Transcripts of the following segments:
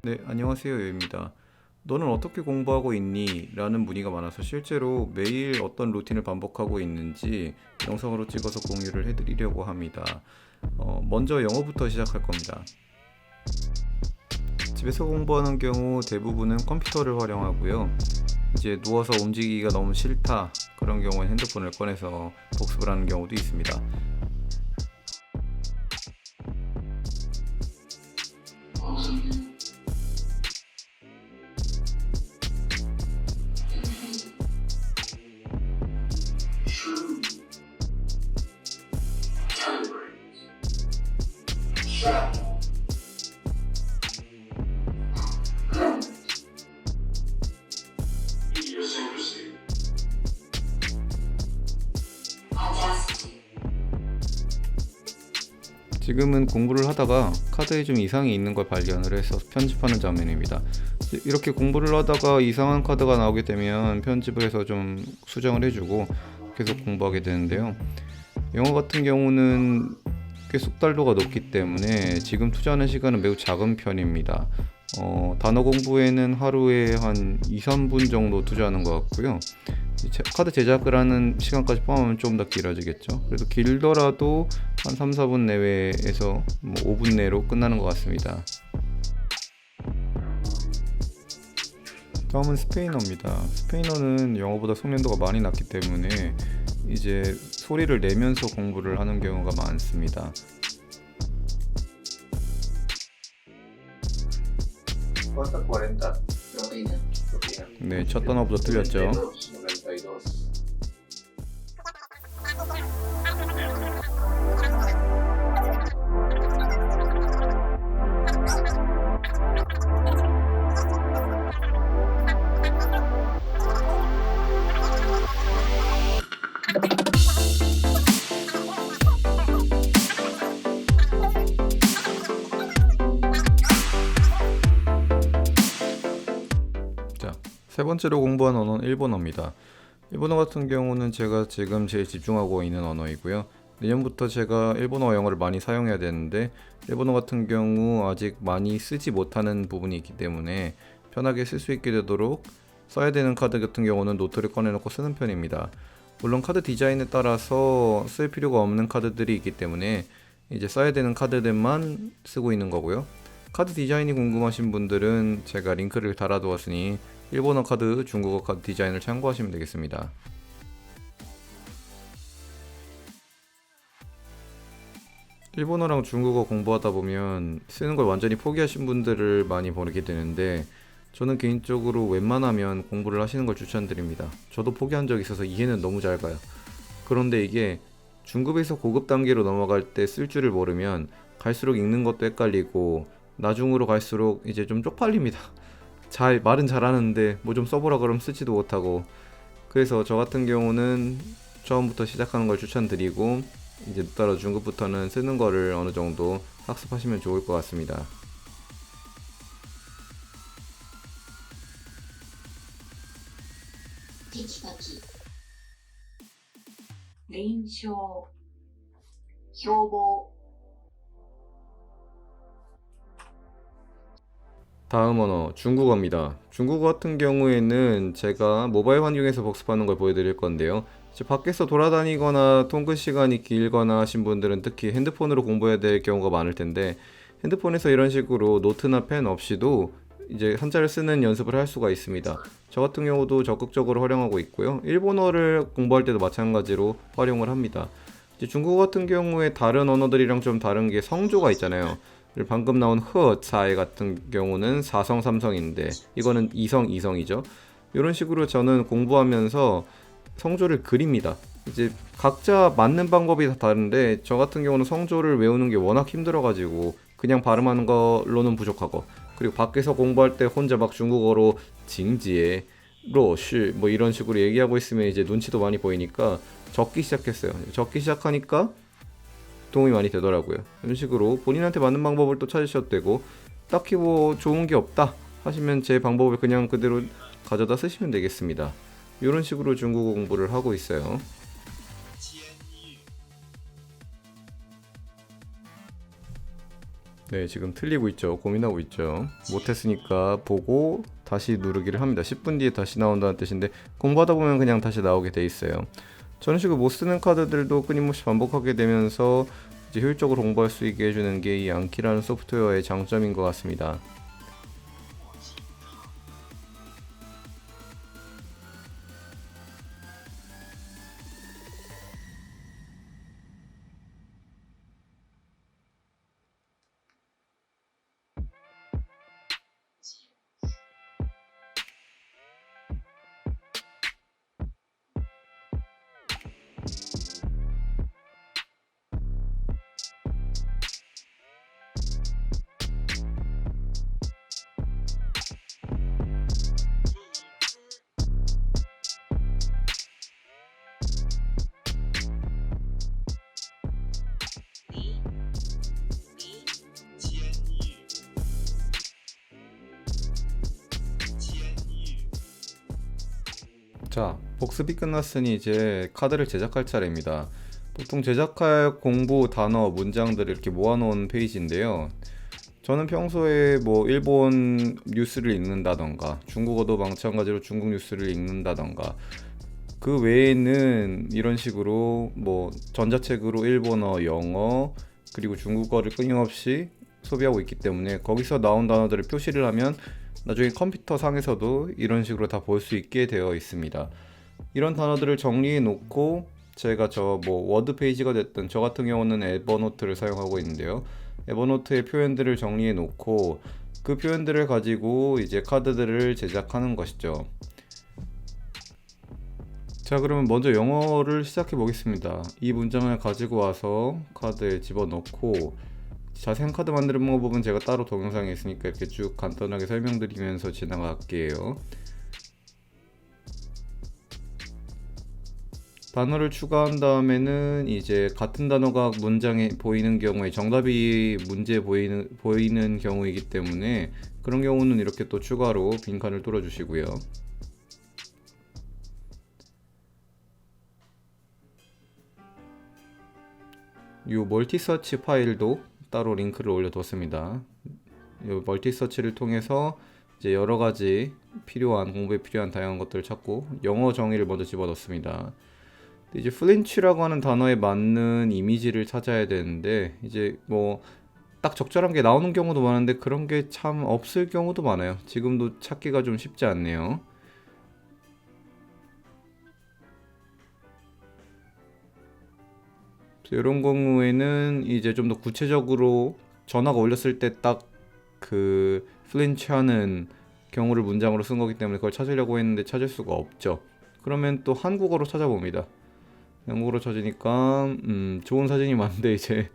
네, 안녕하세요. 요입니다. 너는 어떻게 공부하고 있니? 라는 문의가 많아서 실제로 매일 어떤 루틴을 반복하고 있는지 영상으로 찍어서 공유를 해드리려고 합니다. 먼저 영어부터 시작할 겁니다. 집에서 공부하는 경우 대부분은 컴퓨터를 활용하고요. 이제 누워서 움직이기가 너무 싫다. 그런 경우엔 핸드폰을 꺼내서 복습을 하는 경우도 있습니다. 지금은 공부를 하다가 카드에 좀 이상이 있는 걸 발견을 해서 편집하는 장면입니다. 이렇게 공부를 하다가 이상한 카드가 나오게 되면 편집을 해서 좀 수정을 해주고 계속 공부하게 되는데요. 영어 같은 경우는 꽤 숙달도가 높기 때문에 지금 투자하는 시간은 매우 작은 편입니다. 단어 공부에는 하루에 한 2, 3분 정도 투자하는 것 같고요. 카드 제작을 하는 시간까지 포함하면 좀 더 길어지겠죠. 그래도 길더라도 한 3, 4분 내외에서 5분 내로 끝나는 것 같습니다. 다음은 스페인어입니다. 스페인어는 영어보다 숙련도가 많이 낮기 때문에 이제 소리를 내면서 공부를 하는 경우가 많습니다. ¿Cuánto? 40. 네, 첫 단어부터 틀렸죠. 92. 자, 세 번째로 공부한 언어는 일본어입니다. 일본어 같은 경우는 제가 지금 제일 집중하고 있는 언어이고요. 내년부터 제가 일본어와 영어를 많이 사용해야 되는데 일본어 같은 경우 아직 많이 쓰지 못하는 부분이 있기 때문에 편하게 쓸 수 있게 되도록 써야 되는 카드 같은 경우는 노트를 꺼내놓고 쓰는 편입니다. 물론 카드 디자인에 따라서 쓸 필요가 없는 카드들이 있기 때문에 이제 써야 되는 카드들만 쓰고 있는 거고요. 카드 디자인이 궁금하신 분들은 제가 링크를 달아두었으니 일본어 카드, 중국어 카드 디자인을 참고하시면 되겠습니다. 일본어랑 중국어 공부하다 보면 쓰는 걸 완전히 포기하신 분들을 많이 보게 되는데 저는 개인적으로 웬만하면 공부를 하시는 걸 추천드립니다. 저도 포기한 적이 있어서 이해는 너무 잘 가요. 그런데 이게 중급에서 고급 단계로 넘어갈 때 쓸 줄을 모르면 갈수록 읽는 것도 헷갈리고 나중으로 갈수록 이제 좀 쪽팔립니다. 말은 잘하는데 뭐 좀 써보라 그러면 쓰지도 못하고 그래서 저 같은 경우는 처음부터 시작하는 걸 추천드리고 이제 따라 중급부터는 쓰는 거를 어느 정도 학습하시면 좋을 것 같습니다. テキパキ臨床標榜 다음 언어 중국어입니다. 중국어 같은 경우에는 제가 모바일 환경에서 복습하는 걸 보여드릴 건데요. 이제 밖에서 돌아다니거나 통근 시간이 길거나 하신 분들은 특히 핸드폰으로 공부해야 될 경우가 많을 텐데 핸드폰에서 이런 식으로 노트나 펜 없이도 이제 한자를 쓰는 연습을 할 수가 있습니다. 저 같은 경우도 적극적으로 활용하고 있고요. 일본어를 공부할 때도 마찬가지로 활용을 합니다. 이제 중국어 같은 경우에 다른 언어들이랑 좀 다른 게 성조가 있잖아요. 그리고 방금 나온 허차이 같은 경우는 4성 3성인데 이거는 2성 2성이죠. 이런 식으로 저는 공부하면서 성조를 그립니다. 이제 각자 맞는 방법이 다 다른데 저 같은 경우는 성조를 외우는 게 워낙 힘들어가지고 그냥 발음하는 걸로는 부족하고 그리고 밖에서 공부할 때 혼자 막 중국어로 징지에 로쉬 뭐 이런 식으로 얘기하고 있으면 이제 눈치도 많이 보이니까 적기 시작했어요. 적기 시작하니까 도움이 많이 되더라고요. 이런 식으로 본인한테 맞는 방법을 또 찾으셔도 되고 딱히 뭐 좋은 게 없다 하시면 제 방법을 그냥 그대로 가져다 쓰시면 되겠습니다. 이런 식으로 중국어 공부를 하고 있어요. 네, 지금 틀리고 있죠. 고민하고 있죠. 못했으니까 보고 다시 누르기를 합니다. 10분 뒤에 다시 나온다는 뜻인데 공부하다 보면 그냥 다시 나오게 돼 있어요. 저런 식으로 못 쓰는 카드들도 끊임없이 반복하게 되면서 이제 효율적으로 공부할 수 있게 해주는 게 이 안키라는 소프트웨어의 장점인 것 같습니다. 자, 복습이 끝났으니 이제 카드를 제작할 차례입니다. 보통 제작할 공부, 단어, 문장들을 이렇게 모아놓은 페이지인데요. 저는 평소에 뭐 일본 뉴스를 읽는다던가 중국어도 마찬가지로 중국 뉴스를 읽는다던가 그 외에는 이런 식으로 뭐 전자책으로 일본어, 영어 그리고 중국어를 끊임없이 소비하고 있기 때문에 거기서 나온 단어들을 표시를 하면 나중에 컴퓨터 상에서도 이런 식으로 다 볼 수 있게 되어 있습니다. 이런 단어들을 정리해 놓고 제가 저 뭐 워드 페이지가 됐든 저 같은 경우는 에버노트를 사용하고 있는데요. 에버노트의 표현들을 정리해 놓고 그 표현들을 가지고 이제 카드들을 제작하는 것이죠. 자, 그러면 먼저 영어를 시작해 보겠습니다. 이 문장을 가지고 와서 카드에 집어넣고 자세한 카드 만드는 방법은 제가 따로 동영상에 있으니까 이렇게 쭉 간단하게 설명드리면서 지나갈게요. 단어를 추가한 다음에는 이제 같은 단어가 문장에 보이는 경우에 정답이 문제에 보이는 경우이기 때문에 그런 경우는 이렇게 또 추가로 빈칸을 뚫어주시고요. 이 멀티서치 파일도 따로 링크를 올려뒀습니다. 이 멀티서치를 통해서 이제 여러 가지 공부에 필요한 다양한 것들을 찾고 영어 정의를 먼저 집어넣습니다. 이제 플린치라고 하는 단어에 맞는 이미지를 찾아야 되는데 이제 뭐 딱 적절한 게 나오는 경우도 많은데 그런 게 참 없을 경우도 많아요. 지금도 찾기가 좀 쉽지 않네요. 이런 경우에는 이제 좀 더 구체적으로 전화가 올렸을 때 딱 그 플린치하는 경우를 문장으로 쓴 거기 때문에 그걸 찾으려고 했는데 찾을 수가 없죠. 그러면 또 한국어로 찾아봅니다. 영국어로 찾으니까 좋은 사진이 많은데 이제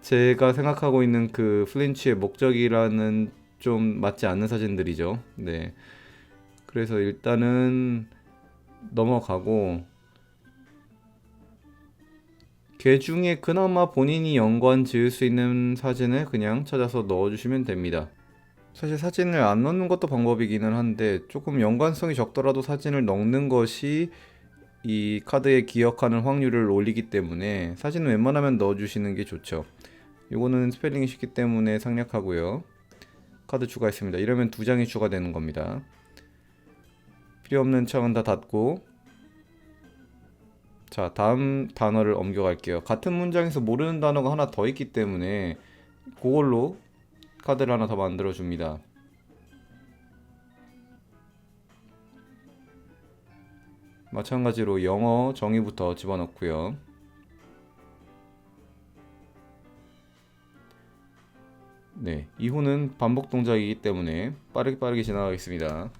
제가 생각하고 있는 그 플린치의 목적이라는 좀 맞지 않는 사진들이죠. 네. 그래서 일단은 넘어가고 그 중에 그나마 본인이 연관 지을 수 있는 사진을 그냥 찾아서 넣어주시면 됩니다. 사실 사진을 안 넣는 것도 방법이기는 한데 조금 연관성이 적더라도 사진을 넣는 것이 이 카드에 기억하는 확률을 올리기 때문에 사진은 웬만하면 넣어주시는 게 좋죠. 이거는 스펠링이 쉽기 때문에 생략하고요. 카드 추가했습니다. 이러면 2장이 추가되는 겁니다. 필요 없는 창은 다 닫고 자, 다음 단어를 옮겨갈게요. 같은 문장에서 모르는 단어가 하나 더 있기 때문에 그걸로 카드를 하나 더 만들어 줍니다. 마찬가지로 영어 정의부터 집어넣고요. 네, 이후는 반복 동작이기 때문에 빠르게 지나가겠습니다.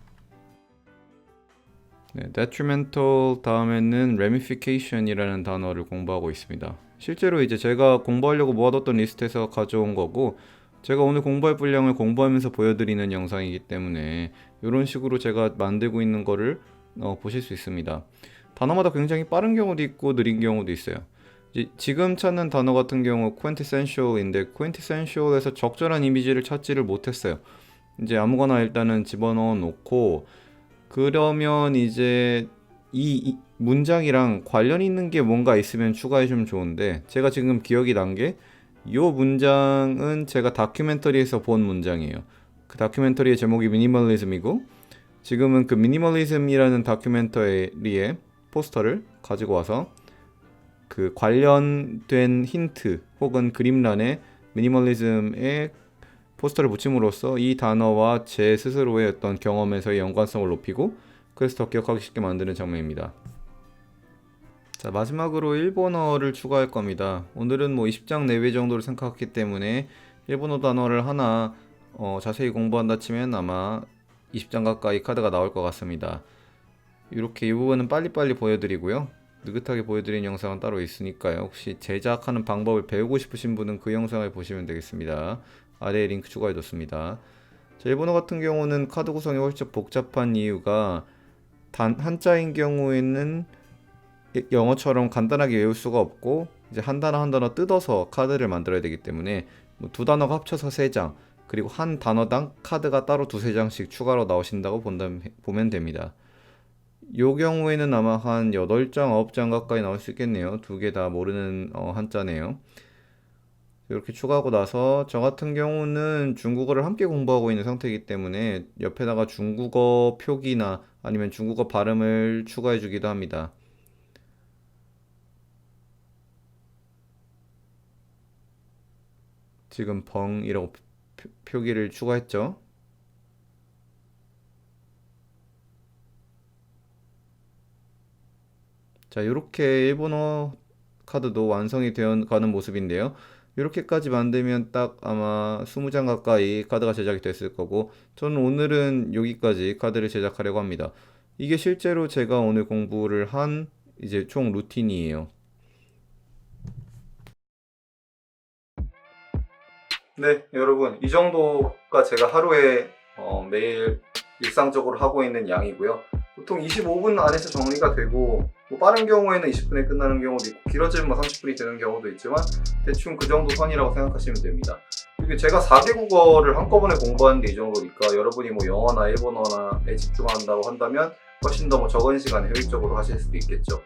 네, detrimental 다음에는 ramification이라는 단어를 공부하고 있습니다. 실제로 이제 제가 공부하려고 모아뒀던 리스트에서 가져온 거고 제가 오늘 공부할 분량을 공부하면서 보여드리는 영상이기 때문에 이런 식으로 제가 만들고 있는 거를 보실 수 있습니다. 단어마다 굉장히 빠른 경우도 있고 느린 경우도 있어요. 지금 찾는 단어 같은 경우 quintessential인데 quintessential에서 적절한 이미지를 찾지를 못했어요. 이제 아무거나 일단은 집어넣어 놓고 그러면 이제 이 문장이랑 관련 있는 게 뭔가 있으면 추가해 주면 좋은데 제가 지금 기억이 난 게 이 문장은 제가 다큐멘터리에서 본 문장이에요. 그 다큐멘터리의 제목이 미니멀리즘이고 지금은 그 미니멀리즘이라는 다큐멘터리의 포스터를 가지고 와서 그 관련된 힌트 혹은 그림란에 미니멀리즘의 포스터를 붙임으로써 이 단어와 제 스스로의 어떤 경험에서의 연관성을 높이고 그래서 더 기억하기 쉽게 만드는 장면입니다. 자, 마지막으로 일본어를 추가할 겁니다. 오늘은 뭐 20장 내외 정도를 생각했기 때문에 일본어 단어를 하나 자세히 공부한다 치면 아마 20장 가까이 카드가 나올 것 같습니다. 이렇게 이 부분은 빨리빨리 보여드리고요. 느긋하게 보여드린 영상은 따로 있으니까요. 혹시 제작하는 방법을 배우고 싶으신 분은 그 영상을 보시면 되겠습니다. 아래에 링크 추가해뒀습니다. 자, 일본어 같은 경우는 카드 구성이 훨씬 복잡한 이유가 단 한자인 경우에는 영어처럼 간단하게 외울 수가 없고 이제 한 단어 한 단어 뜯어서 카드를 만들어야 되기 때문에 뭐 두 단어가 합쳐서 3장 그리고 한 단어당 카드가 따로 두세 장씩 추가로 나오신다고 보면 됩니다. 요 경우에는 아마 한 8장, 9장 가까이 나올 수 있겠네요. 두 개 다 모르는 한자네요. 이렇게 추가하고 나서 저 같은 경우는 중국어를 함께 공부하고 있는 상태이기 때문에 옆에다가 중국어 표기나 아니면 중국어 발음을 추가해 주기도 합니다. 지금 벙이라고 표기를 추가했죠. 자, 이렇게 일본어 카드도 완성이 되어 가는 모습인데요. 이렇게까지 만들면 딱 아마 20장 가까이 카드가 제작이 됐을 거고 저는 오늘은 여기까지 카드를 제작하려고 합니다. 이게 실제로 제가 오늘 공부를 한 이제 총 루틴이에요. 네, 여러분, 이 정도가 제가 하루에 매일 일상적으로 하고 있는 양이고요. 보통 25분 안에서 정리가 되고 뭐 빠른 경우에는 20분에 끝나는 경우도 있고 길어지면 뭐 30분이 되는 경우도 있지만 대충 그 정도 선이라고 생각하시면 됩니다. 그리고 제가 4개 국어를 한꺼번에 공부하는 게 이 정도니까 여러분이 뭐 영어나 일본어나에 집중한다고 한다면 훨씬 더 뭐 적은 시간에 효율적으로 하실 수도 있겠죠.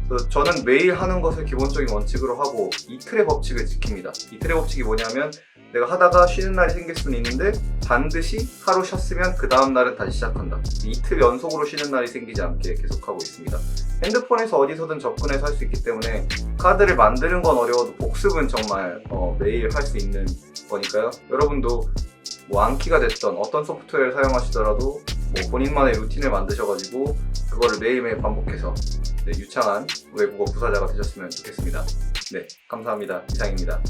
그래서 저는 매일 하는 것을 기본적인 원칙으로 하고 이틀의 법칙을 지킵니다. 이틀의 법칙이 뭐냐면 내가 하다가 쉬는 날이 생길 수는 있는데 반드시 하루 쉬었으면 그 다음 날은 다시 시작한다. 이틀 연속으로 쉬는 날이 생기지 않게 계속하고 있습니다. 핸드폰에서 어디서든 접근해서 할 수 있기 때문에 카드를 만드는 건 어려워도 복습은 정말 매일 할 수 있는 거니까요. 여러분도 뭐 암키가 됐던 어떤 소프트웨어를 사용하시더라도 뭐 본인만의 루틴을 만드셔가지고 그거를 매일매일 반복해서 유창한 외국어 부사자가 되셨으면 좋겠습니다. 네, 감사합니다. 이상입니다.